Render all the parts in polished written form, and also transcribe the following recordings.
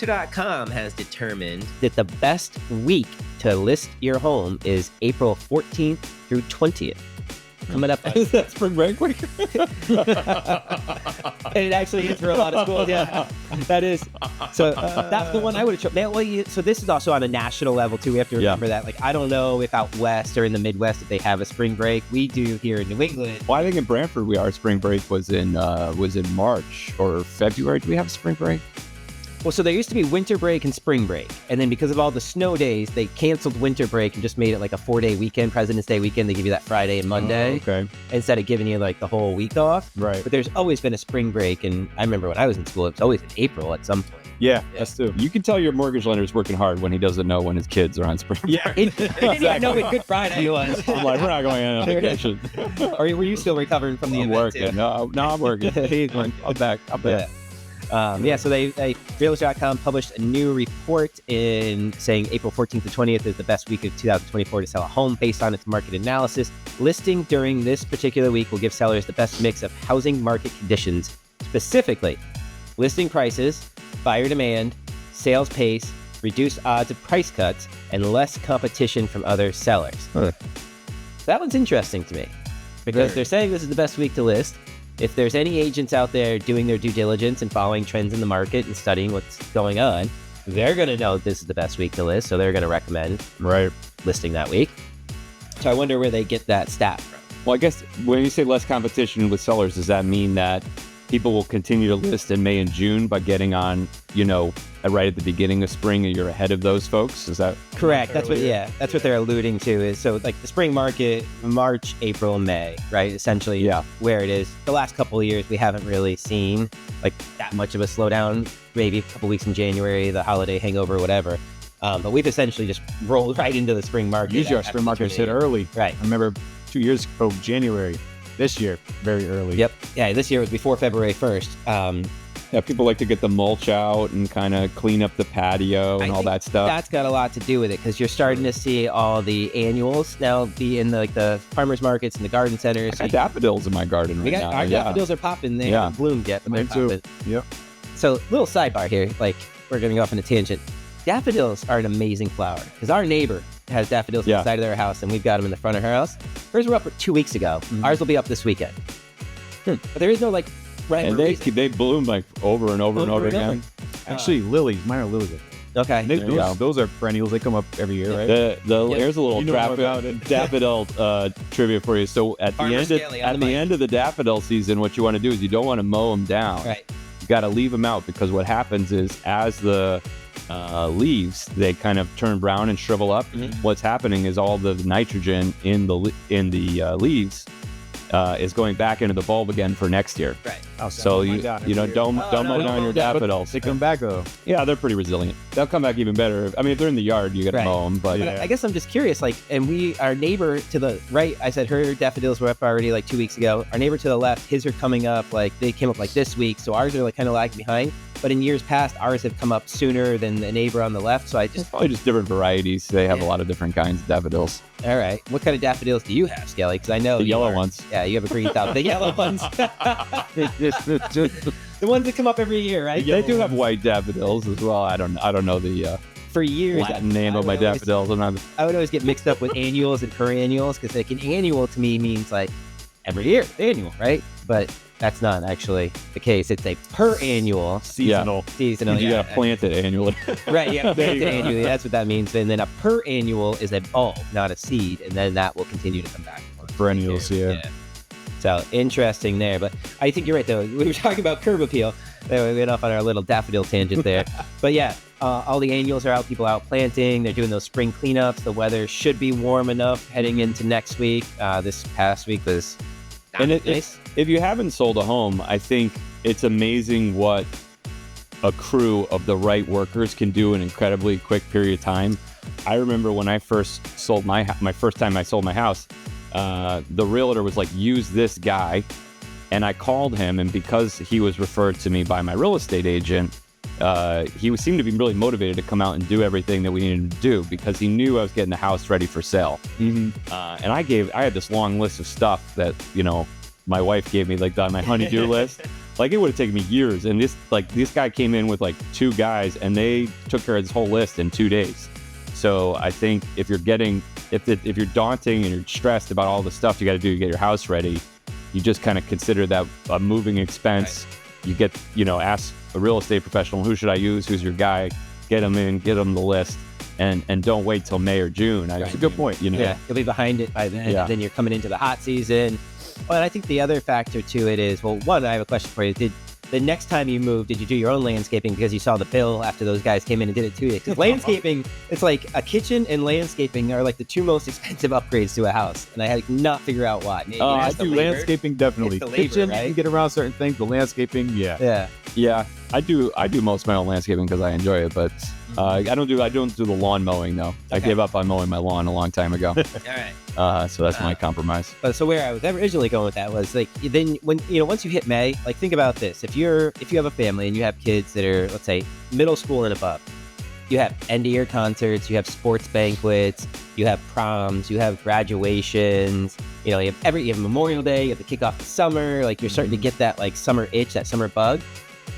Realtor.com has determined that the best week to list your home is April 14th through 20th. Coming up. Is that spring break week? It actually is for a lot of schools, yeah. That is. So that's the one I would have chosen. So this is also on a national level, too. We have to remember that. Like, I don't know if out west or in the Midwest if they have a spring break. We do here in New England. Well, I think in Brantford, our spring break was in March or February. Do we have spring break? Well, so there used to be winter break and spring break. And then because of all the snow days, they canceled winter break and just made it like a 4-day weekend, President's Day weekend. They give you that Friday and Monday. Okay. Instead of giving you like the whole week off. Right. But there's always been a spring break. And I remember when I was in school, it was always in April at some point. Yeah, that's true. You can tell your mortgage lender's working hard when he doesn't know when his kids are on spring break. Yeah. He didn't even know when Good Friday was. I'm like, we're not going on vacation. Or were you still recovering from the I'm event? working. No, I'm working. I'm back. So they Realtor.com published a new report in saying April 14th to 20th is the best week of 2024 to sell a home based on its market analysis. Listing during this particular week will give sellers the best mix of housing market conditions, specifically listing prices, buyer demand, sales pace, reduced odds of price cuts, and less competition from other sellers. That one's interesting to me because they're saying this is the best week to list. If there's any agents out there doing their due diligence and following trends in the market and studying what's going on, they're going to know this is the best week to list, so they're going to recommend listing that week. So I wonder where they get that stat from. Well, I guess when you say less competition with sellers, does that mean that people will continue to list in May and June by getting on, right at the beginning of spring and you're ahead of those folks? Is that correct? That's what they're alluding to is so like the spring market, March, April, May, right? Essentially where it is. The last couple of years, we haven't really seen like that much of a slowdown, maybe a couple weeks in January, the holiday hangover, whatever. But we've essentially just rolled right into the spring market. Usually our spring markets hit early. Right. I remember 2 years ago, January. This year, very early. Yep. Yeah, this year was before February 1st. People like to get the mulch out and kind of clean up the patio and all that stuff. That's got a lot to do with it because you're starting to see all the annuals now be in the farmers markets and the garden centers. I got daffodils in my garden right now. Our daffodils are popping. They haven't bloomed yet, but they're popping. Yep. So, little sidebar here. Like, we're going to go off on a tangent. Daffodils are an amazing flower because our neighbor has daffodils on the side of their house and we've got them in the front of her house. Hers were up 2 weeks ago. Ours will be up this weekend. But there is no right. And they bloom like over and over and over again. Actually, lilies. Mine are lilies. Okay. Those are perennials. They come up every year, right? Here's a little daffodil trivia for you. So at the end of the daffodil season, what you want to do is you don't want to mow them down. Right. You got to leave them out because what happens is as the leaves, they kind of turn brown and shrivel up. What's happening is all the nitrogen in the leaves is going back into the bulb again for next year. Right. So don't mow down your daffodils. They come back though. Yeah, they're pretty resilient. They'll come back even better. I mean, if they're in the yard, you got to mow them. But I guess I'm just curious. Our neighbor to the right, I said her daffodils were up already 2 weeks ago. Our neighbor to the left, his are coming up they came up this week. So ours are kind of lagging behind. But in years past, ours have come up sooner than the neighbor on the left. So it's probably just different varieties. They have a lot of different kinds of daffodils. All right. What kind of daffodils do you have, Skelly? Because I know the yellow ones. Yeah, you have a green thumb. The yellow ones. The ones that come up every year, right? They do have white daffodils as well. I don't know the for years Latin name of my daffodils. I would always get mixed up with annuals and perennials because an annual to me means every year, annual, right? But that's not actually the case. It's a perennial. Seasonal. You got to plant it annually. Right, yeah, plant it annually. That's what that means. And then a perennial is a bulb, not a seed. And then that will continue to come back. Perennials, yeah. So interesting there. But I think you're right, though. We were talking about curb appeal. We went off on our little daffodil tangent there. But yeah, all the annuals are out. People out planting. They're doing those spring cleanups. The weather should be warm enough heading into next week. This past week was nice. If you haven't sold a home, I think it's amazing what a crew of the right workers can do in an incredibly quick period of time. I remember when I first sold my first time I sold my house, the realtor was like, use this guy. And I called him, and because he was referred to me by my real estate agent, he seemed to be really motivated to come out and do everything that we needed to do because he knew I was getting the house ready for sale. And I had this long list of stuff that, my wife gave me on my honey-do list. Like, it would have taken me years. And this guy came in with like 2 guys, and they took care of this whole list in 2 days. So I think if you're daunting and you're stressed about all the stuff you got to do to get your house ready, you just kind of consider that a moving expense. Right. You get, ask a real estate professional, who should I use? Who's your guy? Get them the list. And don't wait till May or June. That's a good point. Yeah, you'll be behind it by then. Yeah. Then you're coming into the hot season. Well, and I think the other factor to it is, well, one, I have a question for you. The next time you moved, did you do your own landscaping because you saw the bill after those guys came in and did it too? Because landscaping, it's like a kitchen and landscaping are like the 2 most expensive upgrades to a house. And I had to not figure out why. I do landscaping, definitely. It's the labor, kitchen, right? you can get around certain things, but landscaping, yeah. Yeah, I do most of my own landscaping because I enjoy it, but I don't do the lawn mowing though. I gave up on mowing my lawn a long time ago. All right. So that's my compromise. So where I was originally going with that was like, then when once you hit May, like think about this: if you have a family and you have kids that are, let's say, middle school and above, you have end of year concerts, you have sports banquets, you have proms, you have graduations, you have Memorial Day, you have to kick off the summer. Like, you're starting to get that like summer itch, that summer bug.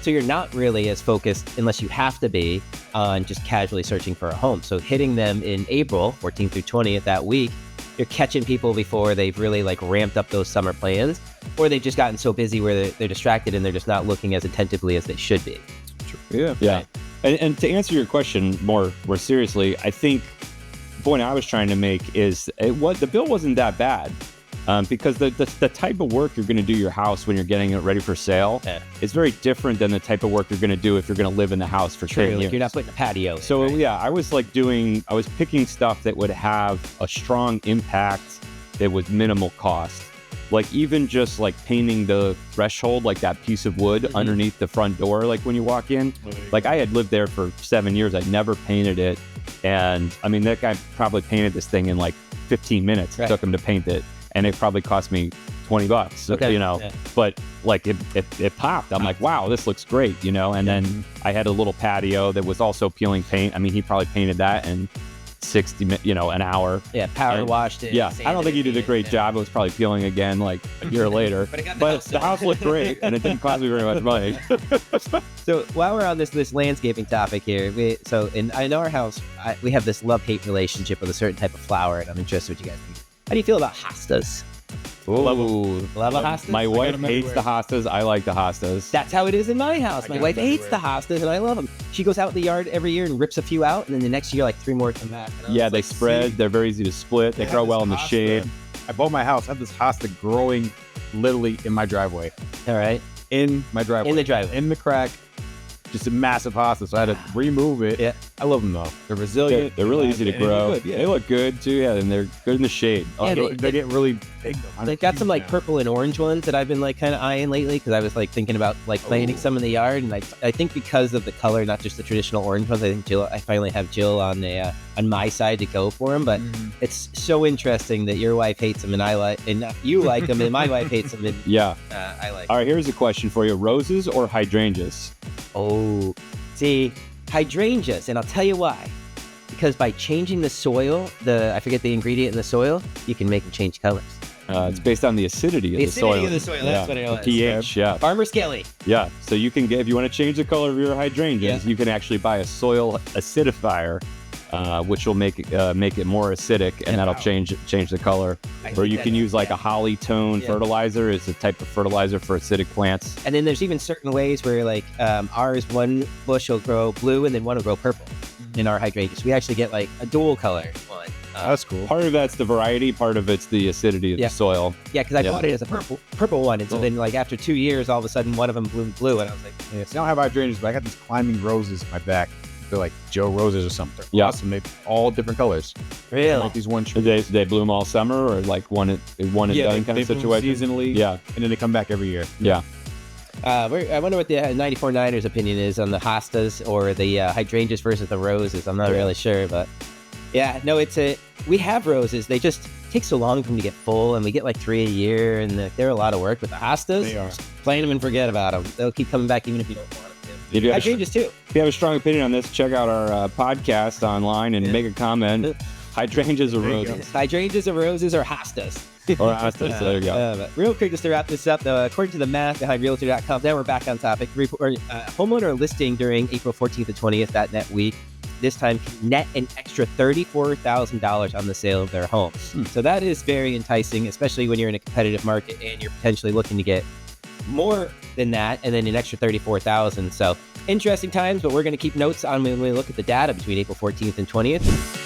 So you're not really as focused, unless you have to be, on just casually searching for a home. So hitting them in April 14th through 20th that week, you're catching people before they've really like ramped up those summer plans, or they've just gotten so busy where they're distracted and they're just not looking as attentively as they should be. Yeah. Right. And to answer your question more seriously, I think the point I was trying to make is the bill wasn't that bad. Because the type of work you're going to do your house when you're getting it ready for sale is very different than the type of work you're going to do if you're going to live in the house for 10 years. Like, you're not putting a patio in, So right? yeah, I was picking stuff that would have a strong impact that was minimal cost. Like, even just like painting the threshold, like that piece of wood underneath the front door, like when you walk in. Like, I had lived there for 7 years. I'd never painted it. And I mean, that guy probably painted this thing in like 15 minutes. It took him to paint it. And it probably cost me $20, but like it popped. I'm like, wow, this looks great, And then I had a little patio that was also peeling paint. I mean, he probably painted that in 60 minutes, an hour. Yeah, power washed it. Yeah, I don't think he did a great job. It was probably peeling again like a year later. But the house looked great, and it didn't cost me very much money. So while we're on this landscaping topic here, in our house, we have this love-hate relationship with a certain type of flower, and I'm interested what you guys think. How do you feel about hostas? Ooh, Love hostas? My wife hates the hostas. I like the hostas. That's how it is in my house. My wife hates the hostas, and I love them. She goes out in the yard every year and rips a few out, and then the next year, like 3 more come back. Yeah, they spread. They're very easy to split. They grow well in the shade. I bought my house. I have this hosta growing literally in my driveway. All right. In my driveway. In the driveway. In the crack. Just a massive hosta, so I had to remove it. Yeah. I love them though. They're resilient. They're really easy to grow. Good, yeah. They look good too. Yeah, and they're good in the shade. Yeah, they get really big though. They've got some like purple and orange ones that I've been like kind of eyeing lately, because I was like thinking about like planting some in the yard, and I think because of the color, not just the traditional orange ones, I finally have Jill on my side to go for them. But it's so interesting that your wife hates them and you like them, and my wife hates them. And, yeah. I like. All right, here's a question for you: roses or hydrangeas? Oh, see, hydrangeas, and I'll tell you why. Because by changing the soil, I forget the ingredient in the soil, you can make them change colors. It's based on the acidity of the soil. The acidity of the soil, that's what it was. pH, yeah. Farmer Skelly. Yeah, so you can if you want to change the color of your hydrangeas, you can actually buy a soil acidifier, which will make it more acidic, and that'll change the color. Or you can use like a holly tone fertilizer. It's a type of fertilizer for acidic plants. And then there's even certain ways where like ours, one bush will grow blue and then one will grow purple in our hydrangeas. We actually get like a dual color one. That's cool. Part of that's the variety, part of it's the acidity of the soil. Yeah, because I bought it as a purple one, and so then like after 2 years, all of a sudden one of them bloomed blue, and I was like, yeah, so I don't have hydrangeas, but I got these climbing roses in my back. They're like Joe roses or something. Yeah. Awesome. They're all different colors. really? Like these one trees. They bloom all summer, or like one and done kind of bloom situation? seasonally. Yeah. And then they come back every year. Yeah. I wonder what the 94 Niners opinion is on the hostas or the hydrangeas versus the roses. I'm not really sure, but yeah, no, we have roses. They just take so long for them to get full, and we get like 3 a year, and they're a lot of work. With the hostas, They are. plant them and forget about them. They'll keep coming back even if you don't want them to. If you have Hydrangeas too. If you have a strong opinion on this, check out our podcast online and make a comment. Hydrangeas or There you go. roses? Hydrangeas or roses or hostas. So there you go. But real quick, just to wrap this up, though, according to the math behind Realtor.com, now we're back on topic. Homeowner listing during April 14th to 20th, that net week, this time can net an extra $34,000 on the sale of their home. So that is very enticing, especially when you're in a competitive market and you're potentially looking to get more than that and then an extra $34,000. So interesting times, but we're going to keep notes on when we look at the data between April 14th and 20th.